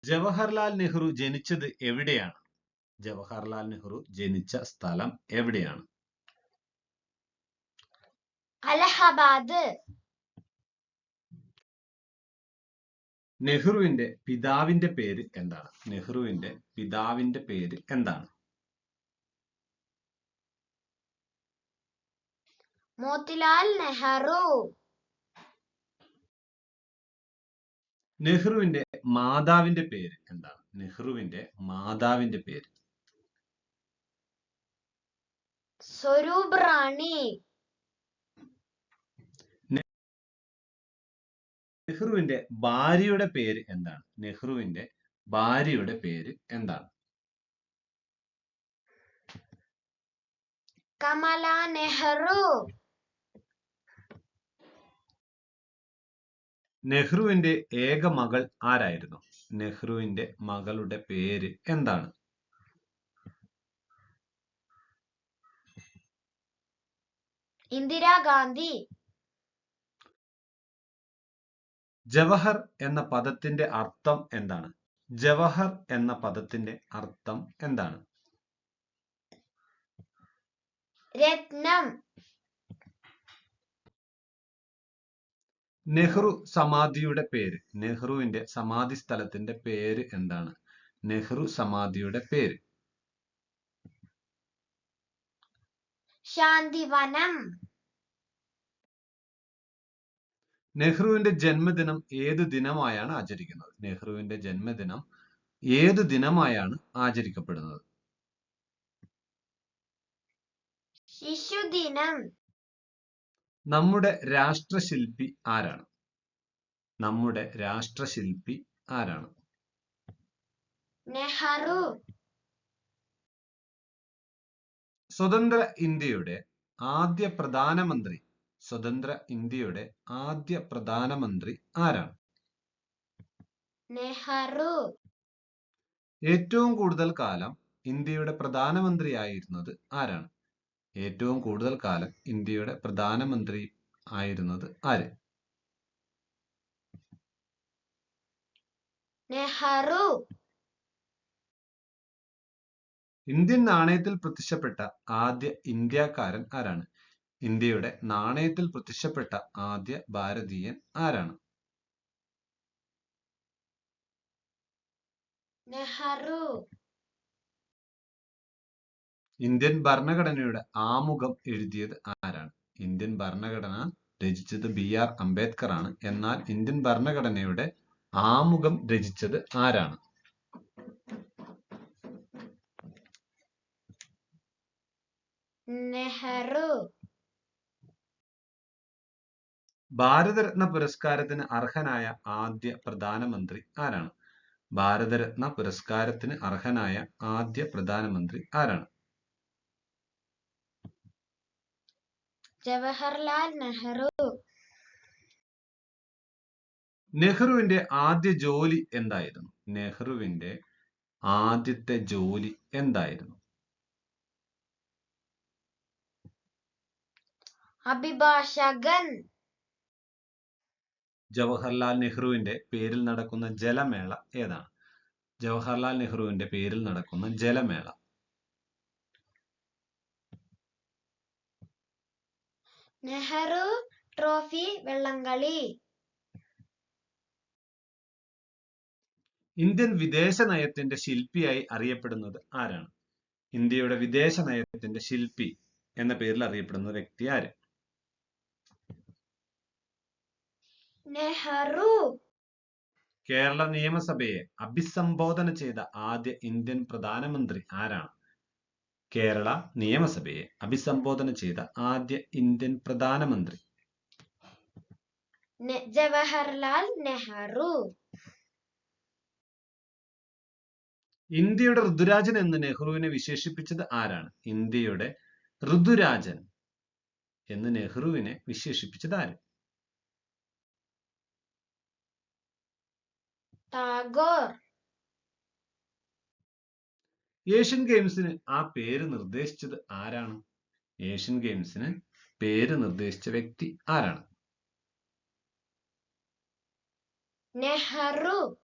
ജവഹർലാൽ നെഹ്റു ജനിച്ചത് എവിടെയാണ്? ജവഹർലാൽ നെഹ്റു ജനിച്ച സ്ഥലം എവിടെയാണ്? അലഹബാദ്. നെഹ്റുവിന്റെ പിതാവിന്റെ പേര് എന്താണ്? നെഹ്റുവിന്റെ പിതാവിന്റെ പേര് എന്താണ്? മോത്തിലാൽ നെഹ്റു. നെഹ്റുവിന്റെ മാതാവിന്റെ പേര് എന്താണ്? നെഹ്റുവിന്റെ മാതാവിന്റെ പേര്. സ്വരൂപ് റാണി. നെഹ്റുവിന്റെ ഭാര്യയുടെ പേര് എന്താണ്? നെഹ്റുവിന്റെ ഭാര്യയുടെ പേര് എന്താണ്? കമല നെഹ്റു. നെഹ്റുവിന്റെ ഏക മകൾ ആരായിരുന്നു? നെഹ്റുവിന്റെ മകളുടെ പേര് എന്താണ്? ഇന്ദിരാഗാന്ധി. ജവഹർ എന്ന പദത്തിന്റെ അർത്ഥം എന്താണ്? ജവഹർ എന്ന പദത്തിന്റെ അർത്ഥം എന്താണ്? രത്നം. നെഹ്റു സമാധിയുടെ പേര്. നെഹ്റുവിന്റെ സമാധി സ്ഥലത്തിന്റെ പേര് എന്താണ്? നെഹ്റു സമാധിയുടെ പേര്. ശാന്തിവനം. നെഹ്റുവിന്റെ ജന്മദിനം ഏതു ദിനമായാണ് ആചരിക്കുന്നത്? നെഹ്റുവിന്റെ ജന്മദിനം ഏതു ദിനമായാണ് ആചരിക്കപ്പെടുന്നത്? ശിശുദിനം. നമ്മുടെ രാഷ്ട്രശില്പി ആരാണ്? നമ്മുടെ രാഷ്ട്രശില്പി ആരാണ്? നെഹ്റു. സ്വതന്ത്ര ഇന്ത്യയുടെ ആദ്യ പ്രധാനമന്ത്രി. സ്വതന്ത്ര ഇന്ത്യയുടെ ആദ്യ പ്രധാനമന്ത്രി ആരാണ്? നെഹ്റു. ഏറ്റവും കൂടുതൽ കാലം ഇന്ത്യയുടെ പ്രധാനമന്ത്രിയായിരുന്നത് ആരാണ്? ഏറ്റവും കൂടുതൽ കാലം ഇന്ത്യയുടെ പ്രധാനമന്ത്രി ആയിരുന്നത് ആര്? നെഹ്റു. ഇന്ത്യൻ നാണയത്തിൽ പ്രത്യക്ഷപ്പെട്ട ആദ്യ ഇന്ത്യക്കാരൻ ആരാണ്? ഇന്ത്യയുടെ നാണയത്തിൽ പ്രത്യക്ഷപ്പെട്ട ആദ്യ ഭാരതീയൻ ആരാണ്? നെഹ്റു. ഇന്ത്യൻ ഭരണഘടനയുടെ ആമുഖം എഴുതിയത് ആരാണ്? ഇന്ത്യൻ ഭരണഘടന രചിച്ചത് BR അംബേദ്കർ ആണ്. എന്നാൽ ഇന്ത്യൻ ഭരണഘടനയുടെ ആമുഖം രചിച്ചത് ആരാണ്? നെഹ്റു. ഭാരതരത്ന പുരസ്കാരത്തിന് അർഹനായ ആദ്യ പ്രധാനമന്ത്രി ആരാണ്? ഭാരതരത്ന പുരസ്കാരത്തിന് അർഹനായ ആദ്യ പ്രധാനമന്ത്രി ആരാണ്? ജവഹർലാൽ നെഹ്റു. നെഹ്റുവിന്റെ ആദ്യ ജോലി എന്തായിരുന്നു? നെഹ്റുവിന്റെ ആദ്യത്തെ ജോലി എന്തായിരുന്നു? അഭിഭാഷകൻ. ജവഹർലാൽ നെഹ്റുവിന്റെ പേരിൽ നടക്കുന്ന ജലമേള ഏതാണ്? ജവഹർലാൽ നെഹ്റുവിന്റെ പേരിൽ നടക്കുന്ന ജലമേള. നെഹ്റു ട്രോഫി വെള്ളംകളി. ഇന്ത്യൻ വിദേശ നയത്തിന്റെ ശില്പിയായി അറിയപ്പെടുന്നത് ആരാണ്? ഇന്ത്യയുടെ വിദേശ നയത്തിന്റെ ശില്പി എന്ന പേരിൽ അറിയപ്പെടുന്ന വ്യക്തി ആര്? നെഹ്റു. കേരള നിയമസഭയെ അഭിസംബോധന ചെയ്ത ആദ്യ ഇന്ത്യൻ പ്രധാനമന്ത്രി ആരാണ്? കേരള നിയമസഭയെ അഭിസംബോധന ചെയ്ത ആദ്യ ഇന്ത്യൻ പ്രധാനമന്ത്രി. ജവഹർലാൽ നെഹ്റു. ഇന്ത്യയുടെ ഋതുരാജൻ എന്ന് നെഹ്റുവിനെ വിശേഷിപ്പിച്ചത് ആരാണ്? ഇന്ത്യയുടെ ഋതുരാജൻ എന്ന് നെഹ്റുവിനെ വിശേഷിപ്പിച്ചത് ആര്? ടാഗോർ. ഏഷ്യൻ ഗെയിംസിന് ആ പേര് നിർദ്ദേശിച്ചത് ആരാണ്? ഏഷ്യൻ ഗെയിംസിന് പേര് നിർദ്ദേശിച്ച വ്യക്തി ആരാണ്? നെഹ്റു.